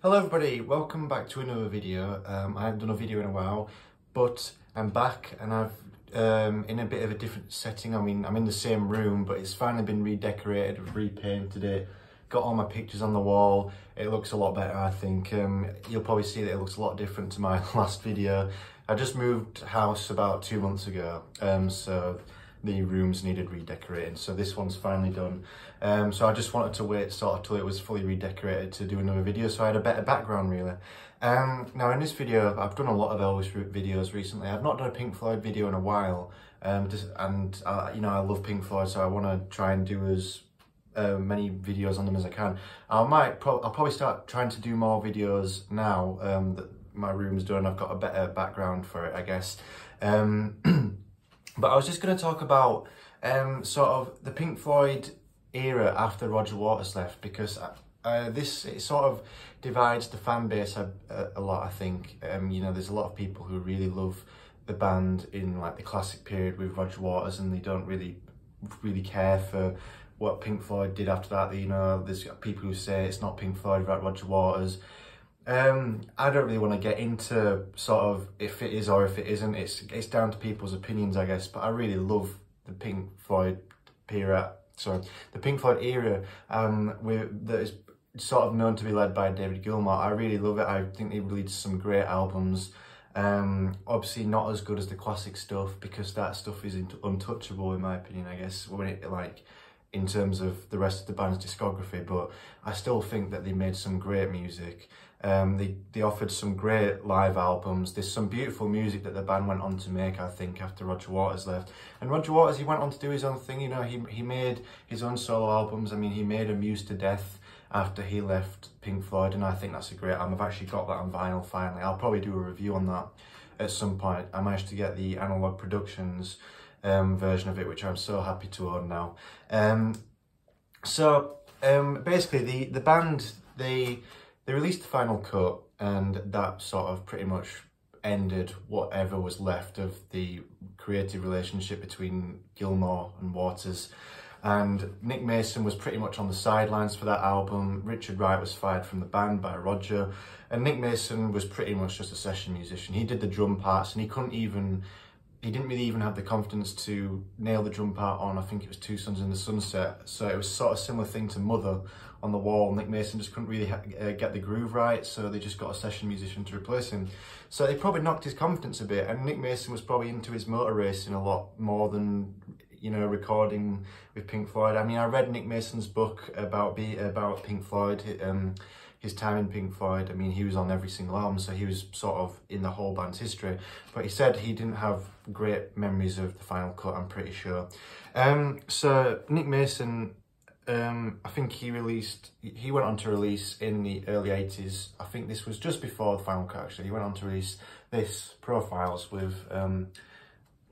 Hello everybody, welcome back to another video. I haven't done a video in a while, but I'm back and I've in a bit of a different setting. I mean, I'm in the same room, but it's finally been redecorated, repainted it, got all my pictures on the wall. It looks a lot better, I think. You'll probably see that it looks a lot different to my last video. I just moved house about 2 months ago, so the rooms needed redecorating, so this one's finally done. So I just wanted to wait sort of till it was fully redecorated to do another video, so I had a better background really. Now in this video, I've done a lot of Elvis videos recently. I've not done a Pink Floyd video in a while, you know, I love Pink Floyd, so I want to try and do as many videos on them as I can. I'll probably start trying to do more videos now that my room's done. I've got a better background for it, I guess. But I was just going to talk about sort of the Pink Floyd era after Roger Waters left, because it sort of divides the fan base a lot, I think. You know, there's a lot of people who really love the band in like the classic period with Roger Waters, and they don't really care for what Pink Floyd did after that. You know, there's people who say it's not Pink Floyd without Roger Waters. I don't really want to get into sort of if it is or if it isn't. It's down to people's opinions, I guess. But I really love the Pink Floyd era. Sorry, the Pink Floyd era. That is sort of known to be led by David Gilmour. I really love it. I think they released some great albums. Obviously not as good as the classic stuff, because that stuff is untouchable in my opinion, I guess, when it in terms of the rest of the band's discography, but I still think that they made some great music. They offered some great live albums. There's some beautiful music that the band went on to make, I think, after Roger Waters left. And Roger Waters, he went on to do his own thing, you know, he made his own solo albums. I mean, he made Amused to Death after he left Pink Floyd, and I think that's a great album. I've actually got that on vinyl finally. I'll probably do a review on that at some point. I managed to get the Analog Productions version of it, which I'm so happy to own now. Basically the band, they released the final cut, and that sort of pretty much ended whatever was left of the creative relationship between Gilmour and Waters. And Nick Mason was pretty much on the sidelines for that album. Richard Wright was fired from the band by Roger, and Nick Mason was pretty much just a session musician. He did the drum parts, and he didn't really even have the confidence to nail the drum part on, I think it was Two Suns in the Sunset. So it was sort of a similar thing to Mother on the Wall. Nick Mason just couldn't really get the groove right, so they just got a session musician to replace him. So they probably knocked his confidence a bit, and Nick Mason was probably into his motor racing a lot more than, you know, recording with Pink Floyd. I mean, I read Nick Mason's book about Pink Floyd, his time in Pink Floyd. I mean, he was on every single album, so he was sort of in the whole band's history. But he said he didn't have great memories of the final cut, I'm pretty sure. So Nick Mason, I think he went on to release in the early 80s. I think this was just before the final cut, actually. He went on to release this, Profiles, with,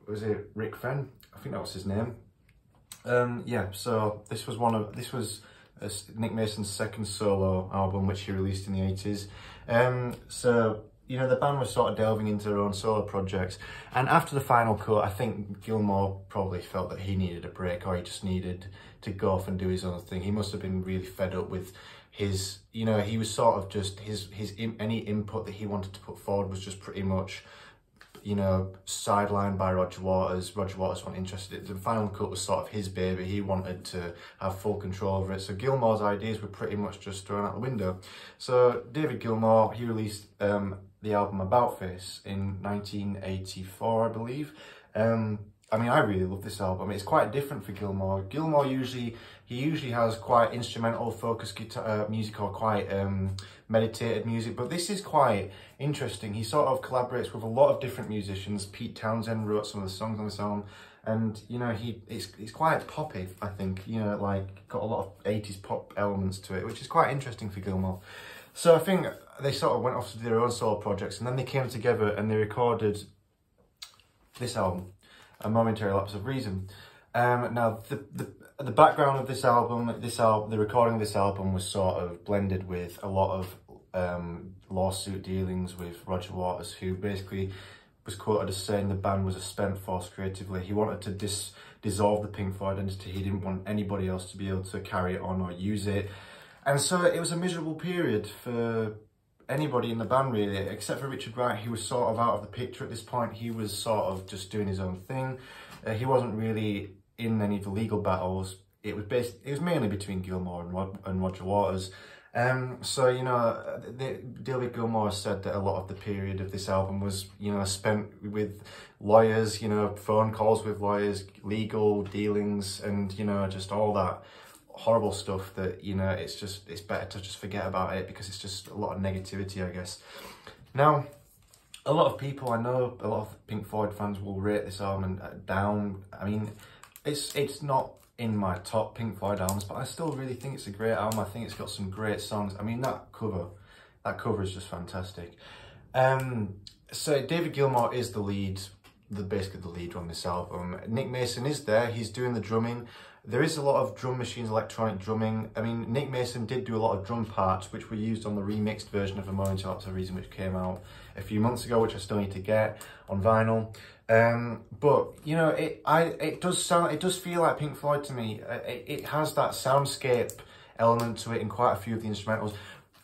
was it Rick Fenn? I think that was his name. Yeah, so this was Nick Mason's second solo album, which he released in the 80s. So, you know, the band was sort of delving into their own solo projects. And after the final cut, I think Gilmour probably felt that he needed a break, or he just needed to go off and do his own thing. He must have been really fed up with his, you know, he was sort of just, any input that he wanted to put forward was just pretty much, you know, sidelined by Roger Waters. Roger Waters wasn't interested. The final cut was sort of his baby. He wanted to have full control over it. So Gilmour's ideas were pretty much just thrown out the window. So David Gilmour, he released the album About Face in 1984, I believe. I mean, I really love this album. It's quite different for Gilmour. Gilmour usually has quite instrumental focused guitar music, or quite meditated music, but this is quite interesting. He sort of collaborates with a lot of different musicians. Pete Townsend wrote some of the songs on this album, and you know, it's quite poppy, I think. You know, like got a lot of 80s pop elements to it, which is quite interesting for Gilmour. So I think they sort of went off to do their own solo projects, and then they came together and they recorded this album, A Momentary Lapse of Reason. Now the background of this album, the recording of this album was sort of blended with a lot of lawsuit dealings with Roger Waters, who basically was quoted as saying the band was a spent force creatively. He wanted to dissolve the Pink Floyd identity. He didn't want anybody else to be able to carry it on or use it. And so it was a miserable period for anybody in the band really, except for Richard Wright. He was sort of out of the picture at this point. He was sort of just doing his own thing. He wasn't really in any of the legal battles. It was mainly between Gilmour and Roger Waters. So, you know, David Gilmour said that a lot of the period of this album was, you know, spent with lawyers, you know, phone calls with lawyers, legal dealings, and, you know, just all that horrible stuff that, you know, it's better to just forget about it, because it's just a lot of negativity, I guess. Now, a lot of people, I know a lot of Pink Floyd fans will rate this album down. I mean, it's not in my top Pink Floyd albums, but I still really think it's a great album. I think it's got some great songs. I mean, that cover is just fantastic. So David Gilmour is the lead, basically the lead on this album. Nick Mason is there, he's doing the drumming. There is a lot of drum machines, electronic drumming. I mean, Nick Mason did do a lot of drum parts, which were used on the remixed version of A Moment to Lapse of Reason, which came out a few months ago, which I still need to get on vinyl. But you know, it does feel like Pink Floyd to me. It has that soundscape element to it in quite a few of the instrumentals.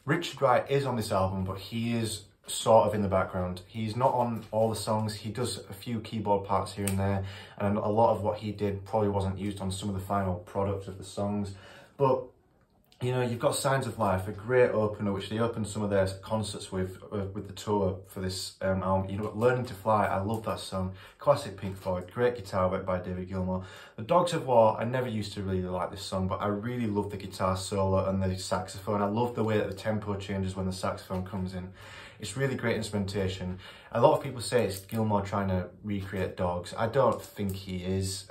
Richard Wright is on this album, but he is sort of in the background. He's not on all the songs. He does a few keyboard parts here and there, and a lot of what he did probably wasn't used on some of the final product of the songs. But you know, you've got Signs of Life, a great opener, which they opened some of their concerts with the tour for this album. You know, Learning to Fly, I love that song. Classic Pink Floyd, great guitar work by David Gilmour. The Dogs of War, I never used to really like this song, but I really love the guitar solo and the saxophone. I love the way that the tempo changes when the saxophone comes in. It's really great instrumentation. A lot of people say it's Gilmour trying to recreate Dogs. I don't think he is,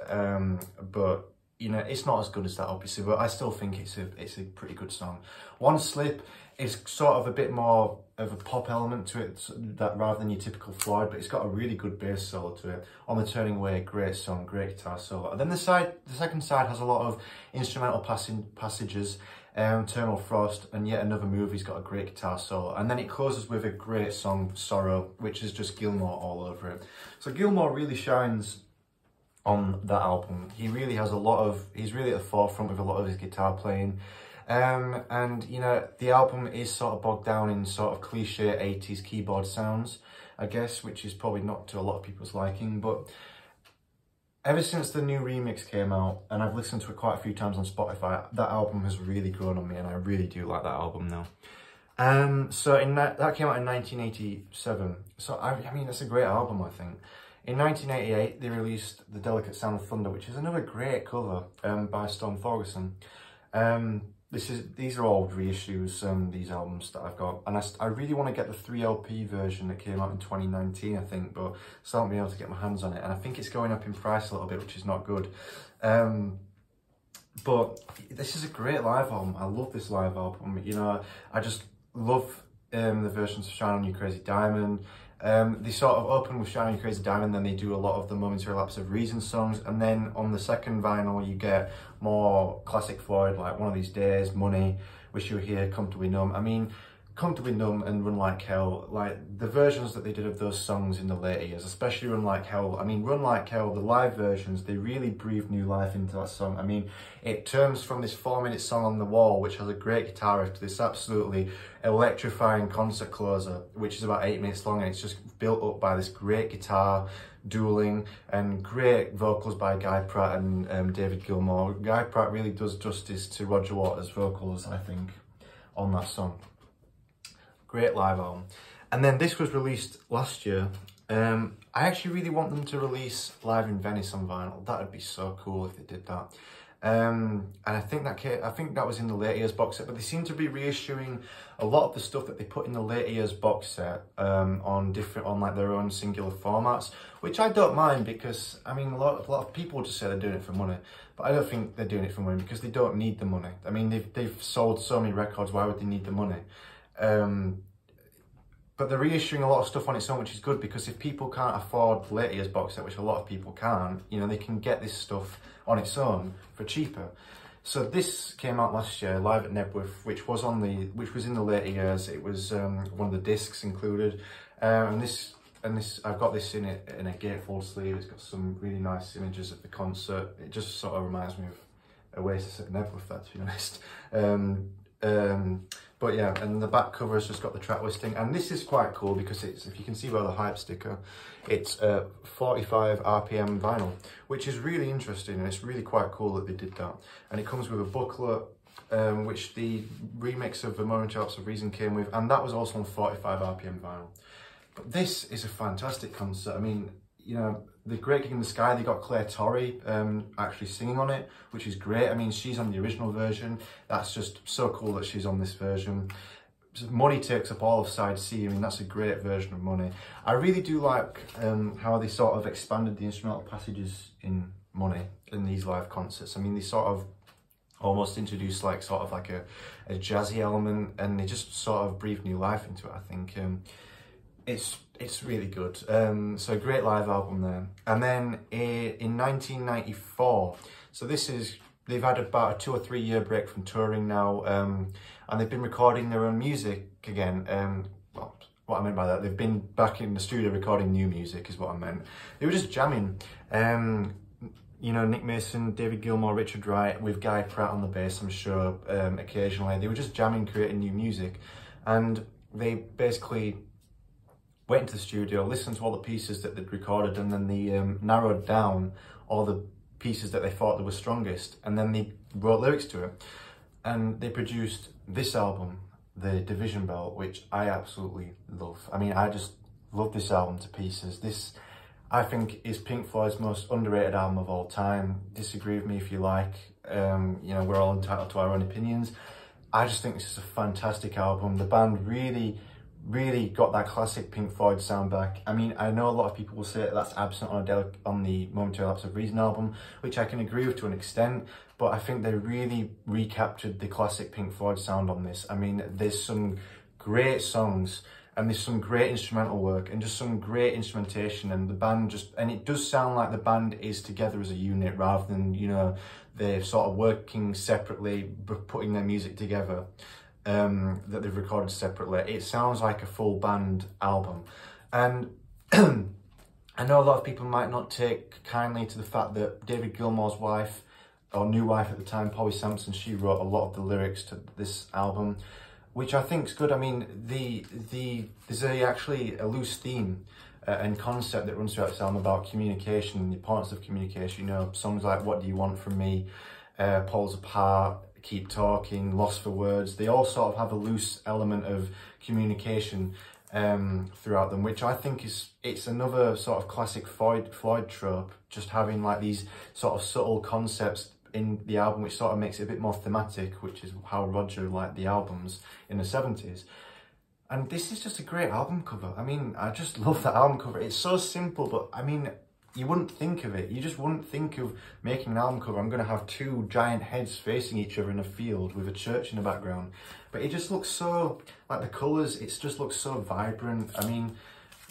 but you know, it's not as good as that, obviously, but I still think it's a pretty good song. One Slip is sort of a bit more of a pop element to it, that rather than your typical Floyd, but it's got a really good bass solo to it. On the Turning Away, great song, great guitar solo. And then the second side has a lot of instrumental passages. Terminal Frost and Yet Another Movie's got a great guitar solo. And then it closes with a great song, Sorrow, which is just Gilmour all over it. So Gilmour really shines on that album. He really has he's really at the forefront with a lot of his guitar playing. And you know, the album is sort of bogged down in sort of cliche 80s keyboard sounds, I guess, which is probably not to a lot of people's liking, but ever since the new remix came out, and I've listened to it quite a few times on Spotify, that album has really grown on me, and I really do like that album now. So that came out in 1987. So I mean, it's a great album, I think. In 1988, they released The Delicate Sound of Thunder, which is another great cover by Storm Thorgerson. These are all reissues, these albums that I've got, and I really want to get the 3LP version that came out in 2019, I think, but still haven't been able to get my hands on it, and I think it's going up in price a little bit, which is not good. But this is a great live album. I love this live album. You know, I just love the versions of Shine On You Crazy Diamond. They sort of open with Shine On You Crazy Diamond, then they do a lot of the Momentary Lapse of Reason songs, and then on the second vinyl you get more classic Floyd, like One of These Days, Money, Wish You Were Here, Comfortably Numb. I mean, Comfortably Numb and Run Like Hell, like the versions that they did of those songs in the later years, especially Run Like Hell. I mean, Run Like Hell, the live versions, they really breathe new life into that song. I mean, it turns from this 4-minute song on the wall, which has a great guitar riff, to this absolutely electrifying concert closer, which is about 8 minutes long, and it's just built up by this great guitar dueling and great vocals by Guy Pratt and David Gilmour. Guy Pratt really does justice to Roger Waters' vocals, I think, on that song. Great live album. And then this was released last year. I actually really want them to release Live in Venice on vinyl. That would be so cool if they did that. And I think that was in the later years box set, but they seem to be reissuing a lot of the stuff that they put in the later years box set on like their own singular formats, which I don't mind, because I mean a lot of people just say they're doing it for money, but I don't think they're doing it for money, because they don't need the money. I mean, they've sold so many records, why would they need the money? But they're reissuing a lot of stuff on its own, which is good, because if people can't afford the later years box set, which a lot of people can't, you know, they can get this stuff on its own for cheaper. So this came out last year, Live at Nebworth, which was in the later years. It was one of the discs included, and this I've got this in a gatefold sleeve. It's got some really nice images of the concert. It just sort of reminds me of Oasis at Nebworth, that, to be honest. But yeah, and the back cover has just got the track listing, and this is quite cool because it's, if you can see by the hype sticker, it's a 45 RPM vinyl, which is really interesting, and it's really quite cool that they did that. And it comes with a booklet, which the remix of the Momentary Lapse of Reason came with, and that was also on 45 RPM vinyl. But this is a fantastic concert. I mean, you know, the Great Gig in the Sky, they got Claire Torrey actually singing on it, which is great. I mean, she's on the original version. That's just so cool that she's on this version. Money takes up all of side C. I mean, that's a great version of Money. I really do like how they sort of expanded the instrumental passages in Money in these live concerts. I mean, they sort of almost introduced like sort of like a jazzy element, and they just sort of breathed new life into it, I think. It's really good. So a great live album there. And then in 1994, so this is, they've had about a 2 or 3 year break from touring now, and they've been recording their own music again. Well, what I meant by that, they've been back in the studio recording new music is what I meant. They were just jamming. You know, Nick Mason, David Gilmour, Richard Wright, with Guy Pratt on the bass, I'm sure, occasionally. They were just jamming, creating new music. And they basically went into the studio, listened to all the pieces that they'd recorded, and then they narrowed down all the pieces that they thought that were strongest, and then they wrote lyrics to it. And they produced this album, The Division Bell, which I absolutely love. I mean, I just love this album to pieces. This, I think, is Pink Floyd's most underrated album of all time. Disagree with me if you like. You know, we're all entitled to our own opinions. I just think this is a fantastic album. The band really got that classic Pink Floyd sound back. I mean, I know a lot of people will say that that's absent on the Momentary Lapse of Reason album, which I can agree with to an extent, but I think they really recaptured the classic Pink Floyd sound on this. I mean, there's some great songs, and there's some great instrumental work, and just some great instrumentation, and the band just, and it does sound like the band is together as a unit rather than, you know, they're sort of working separately, putting their music together. That they've recorded separately. It sounds like a full band album. And I know a lot of people might not take kindly to the fact that David Gilmour's wife, or new wife at the time, Polly Sampson, she wrote a lot of the lyrics to this album, which I think is good. I mean, there's actually a loose theme and concept that runs throughout this album about communication and the importance of communication. You know, songs like What Do You Want From Me, Poles Apart, Keep Talking, Lost for Words, they all sort of have a loose element of communication throughout them, which I think it's another sort of classic Floyd trope, just having like these sort of subtle concepts in the album, which sort of makes it a bit more thematic, which is how Roger liked the albums in the 70s. And this is just a great album cover. I mean, I just love that album cover. It's so simple, but I mean, you wouldn't think of it. You just wouldn't think of making an album cover. I'm going to have 2 giant heads facing each other in a field with a church in the background. But it just looks so, like the colours, it just looks so vibrant. I mean,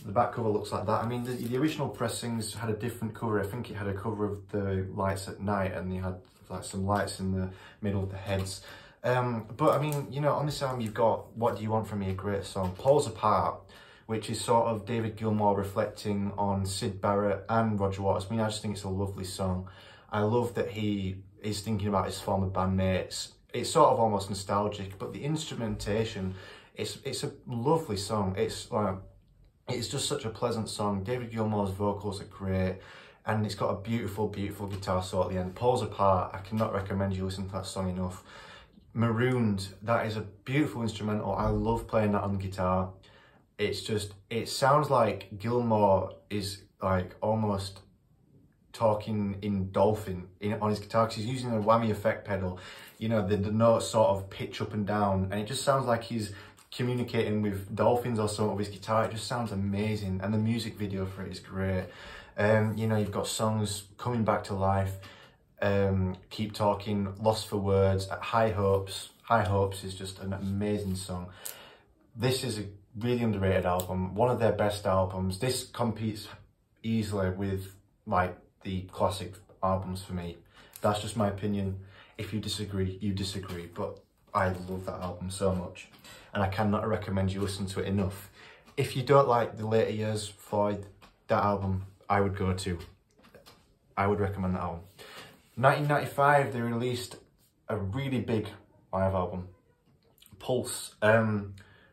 the back cover looks like that. I mean, the original pressings had a different cover. I think it had a cover of the lights at night, and they had like some lights in the middle of the heads. But I mean, you know, on this album you've got What Do You Want From Me, a great song. Poles Apart, which is sort of David Gilmour reflecting on Syd Barrett and Roger Waters. I mean, I just think it's a lovely song. I love that he is thinking about his former bandmates. It's sort of almost nostalgic, but the instrumentation, it's a lovely song. It's just such a pleasant song. David Gilmour's vocals are great, and it's got a beautiful, beautiful guitar solo at the end. Poles Apart, I cannot recommend you listen to that song enough. Marooned, that is a beautiful instrumental. I love playing that on guitar. It's just, it sounds like Gilmour is like almost talking in dolphin on his guitar, because he's using a whammy effect pedal. You know, the notes sort of pitch up and down, and it just sounds like he's communicating with dolphins or something with his guitar. It just sounds amazing, and the music video for it is great. You know, you've got songs Coming Back to Life, Keep Talking, Lost for Words, High Hopes. High Hopes is just an amazing song. This is a really underrated album, one of their best albums. This competes easily with like the classic albums for me. That's just my opinion. If you disagree, you disagree, but I love that album so much, and I cannot recommend you listen to it enough. If you don't like the later years Floyd, that album I would go to. I would recommend that album. 1995, they released a really big live album, Pulse,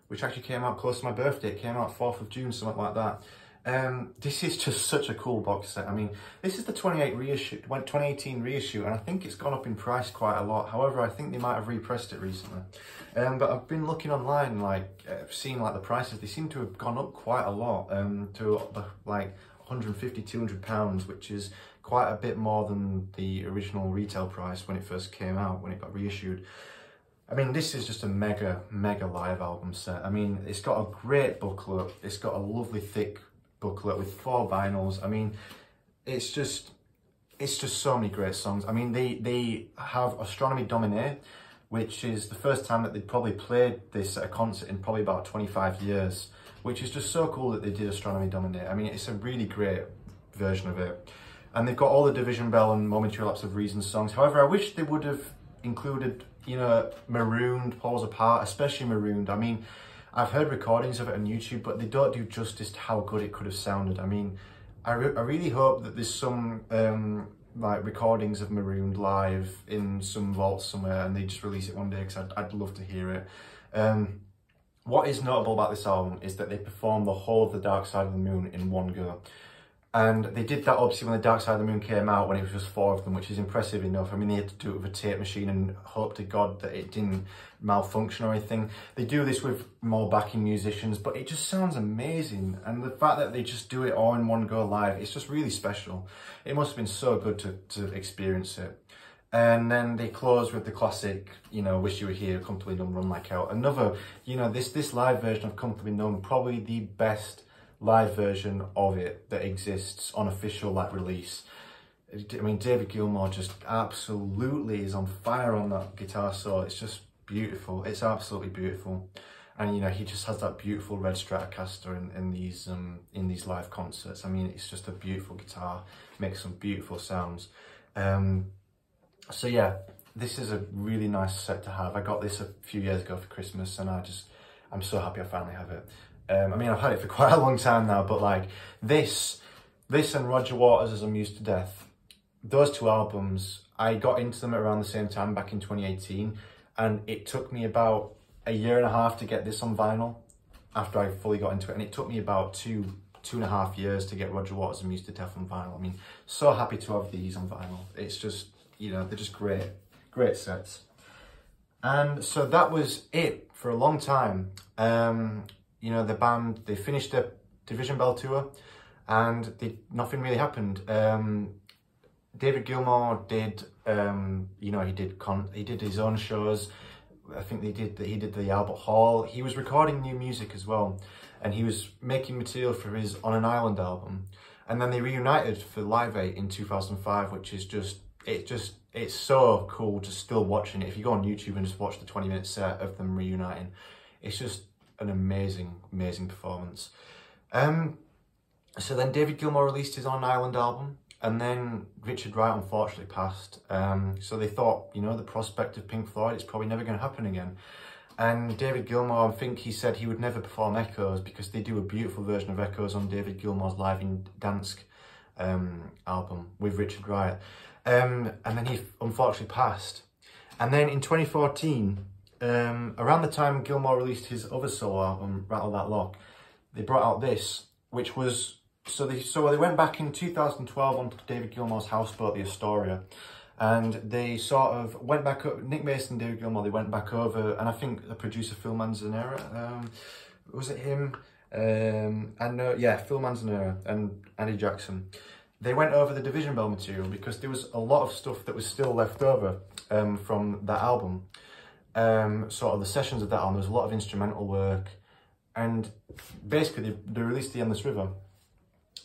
which actually came out close to my birthday. It came out 4th of June, something like that. This is just such a cool box set. I mean, this is the 2018 reissue, and I think it's gone up in price quite a lot. However, I think they might have repressed it recently. But I've been looking online, like, seeing like the prices. They seem to have gone up quite a lot, to like 150, 200 pounds, which is quite a bit more than the original retail price when it first came out, when it got reissued. I mean, this is just a mega live album set. I mean, it's got a great booklet. It's got a lovely thick booklet with 4 vinyls. I mean, it's just so many great songs. I mean, they have Astronomy Dominance, which is the first time that they'd probably played this at a concert in probably about 25 years, which is just so cool that they did Astronomy Dominance. I mean, it's a really great version of it. And they've got all the Division Bell and Momentary Lapse of Reason songs. However, I wish they would have included, you know, Marooned, Poles Apart, especially Marooned. I mean, I've heard recordings of it on YouTube, but they don't do justice to how good it could have sounded. I mean, I really hope that there's some like recordings of Marooned live in some vault somewhere, and they just release it one day, because I'd love to hear it. What is notable about this album is that they performed the whole of the Dark Side of the Moon in one go. And they did that obviously when the Dark Side of the Moon came out, when it was just 4 of them, which is impressive enough. I mean, they had to do it with a tape machine and hope to God that it didn't malfunction or anything. They do this with more backing musicians, but it just sounds amazing. And the fact that they just do it all in one go live, it's just really special. It must have been so good to experience it. And then they close with the classic, you know, Wish You Were Here, Comfortably Numb, Run Like Hell. Another, you know, this live version of Comfortably Numb, probably the best live version of it that exists on official like release. I mean, David Gilmour just absolutely is on fire on that guitar solo. It's just beautiful. It's absolutely beautiful. And you know, he just has that beautiful red Stratocaster in these live concerts. I mean, it's just a beautiful guitar, makes some beautiful sounds. So yeah, this is a really nice set to have. I got this a few years ago for Christmas, and I'm so happy I finally have it. I mean, I've had it for quite a long time now, but like this and Roger Waters' As I'm Used to Death, those 2 albums, I got into them around the same time back in 2018, and it took me about a year and a half to get this on vinyl after I fully got into it, and it took me about two and a half years to get Roger Waters' As I'm Used to Death on vinyl. I mean, so happy to have these on vinyl. It's just, you know, they're just great sets. And so that was it for a long time. You know, the band, they finished their Division Bell tour, and nothing really happened. David Gilmour did, you know, he did his own shows. I think he did the Albert Hall. He was recording new music as well, and he was making material for his On an Island album. And then they reunited for Live 8 in 2005, which is it's so cool just still watching it. If you go on YouTube and just watch the 20-minute set of them reuniting, it's just an amazing performance. So then David Gilmour released his On an Island album, and then Richard Wright unfortunately passed. So they thought, you know, the prospect of Pink Floyd, it's probably never going to happen again. And David Gilmour, I think he said he would never perform Echoes, because they do a beautiful version of Echoes on David Gilmour's Live in Dansk album with Richard Wright. And then he unfortunately passed. And then in 2014, around the time Gilmour released his other solo album, Rattle That Lock, they brought out this, which was, so they went back in 2012 onto David Gilmour's houseboat, the Astoria, and they sort of went back up, Nick Mason and David Gilmour, they went back over, and I think the producer Phil Manzanera, was it him? Yeah, Phil Manzanera and Andy Jackson. They went over the Division Bell material, because there was a lot of stuff that was still left over from that album. Sort of the sessions of that album, there was a lot of instrumental work, and basically they released The Endless River,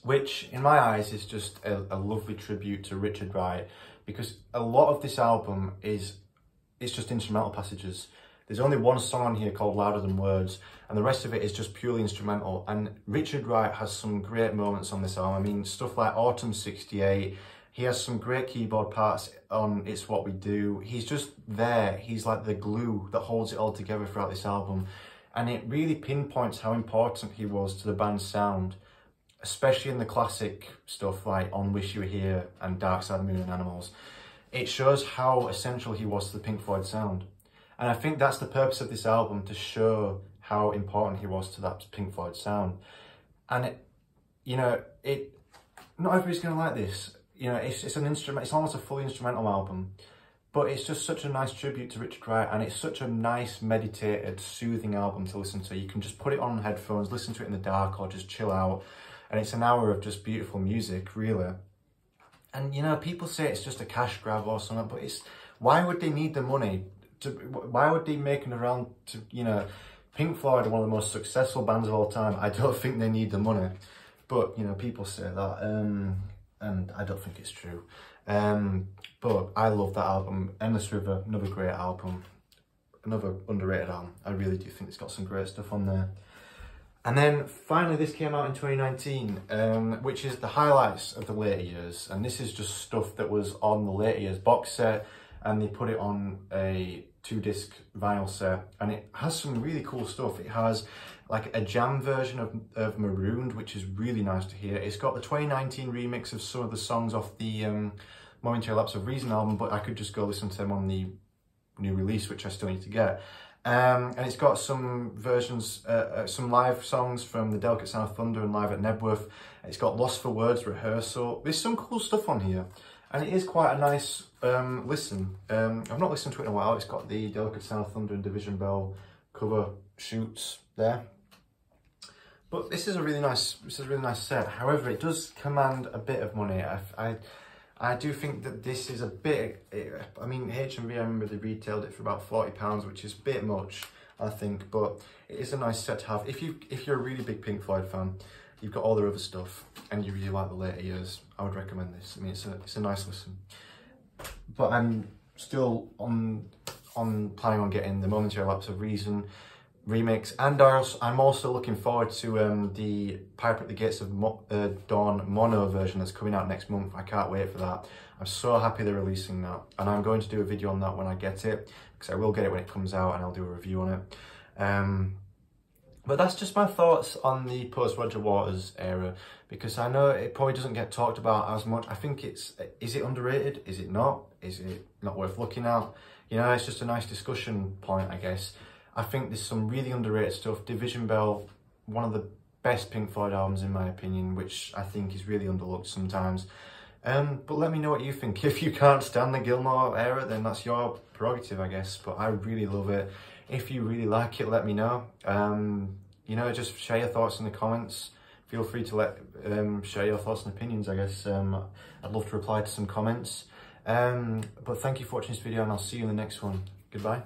which in my eyes is just a lovely tribute to Richard Wright, because a lot of this album it's just instrumental passages. There's only one song on here called Louder Than Words, and the rest of it is just purely instrumental. And Richard Wright has some great moments on this album. I mean, stuff like Autumn 68, he has some great keyboard parts on It's What We Do. He's just there. He's like the glue that holds it all together throughout this album. And it really pinpoints how important he was to the band's sound, especially in the classic stuff like On Wish You Were Here and Dark Side of the Moon and Animals. It shows how essential he was to the Pink Floyd sound. And I think that's the purpose of this album, to show how important he was to that Pink Floyd sound. And it, you know, not everybody's gonna like this. You know, it's an instrument, it's almost a fully instrumental album, but it's just such a nice tribute to Richard Wright, and it's such a nice, meditated, soothing album to listen to. You can just put it on headphones, listen to it in the dark, or just chill out. And it's an hour of just beautiful music, really. And, you know, people say it's just a cash grab or something, but why would they need the money? Why would they make an around to, you know, Pink Floyd are one of the most successful bands of all time. I don't think they need the money, but, you know, people say that, and I don't think it's true. But I love that album. Endless River, another great album, another underrated album. I really do think it's got some great stuff on there. And then finally this came out in 2019, which is the highlights of the later years. And this is just stuff that was on the later years box set, and they put it on a 2-disc vinyl set, and it has some really cool stuff. It has like a jam version of Marooned, which is really nice to hear. It's got the 2019 remix of some of the songs off the Momentary Lapse of Reason album, but I could just go listen to them on the new release, which I still need to get. And it's got some versions, some live songs from The Delicate Sound of Thunder and Live at Nebworth. It's got Lost for Words Rehearsal. There's some cool stuff on here, and it is quite a nice listen. I've not listened to it in a while. It's got the Delicate Sound of Thunder and Division Bell cover shoots there. But this is a really nice set. However, it does command a bit of money. I do think that this is a bit, I mean, HMV, I remember they retailed it for about £40, which is a bit much, I think, but it is a nice set to have. If you're a really big Pink Floyd fan, you've got all their other stuff, and you really like the later years, I would recommend this. I mean, it's a nice listen. But I'm still planning on getting the Momentary Lapse of Reason remix, and I'm also looking forward to the Piper at the Gates of Dawn mono version that's coming out next month. I can't wait for that. I'm so happy they're releasing that, and I'm going to do a video on that when I get it, because I will get it when it comes out, and I'll do a review on it. But that's just my thoughts on the post-Roger Waters era, because I know it probably doesn't get talked about as much. I think is it underrated? Is it not? Is it not worth looking at? You know, it's just a nice discussion point, I guess. I think there's some really underrated stuff. Division Bell, one of the best Pink Floyd albums in my opinion, which I think is really underlooked sometimes. But let me know what you think. If you can't stand the Gilmour era, then that's your prerogative, I guess. But I really love it. If you really like it, let me know. You know, just share your thoughts in the comments. Feel free to share your thoughts and opinions, I guess. I'd love to reply to some comments. But thank you for watching this video, and I'll see you in the next one. Goodbye.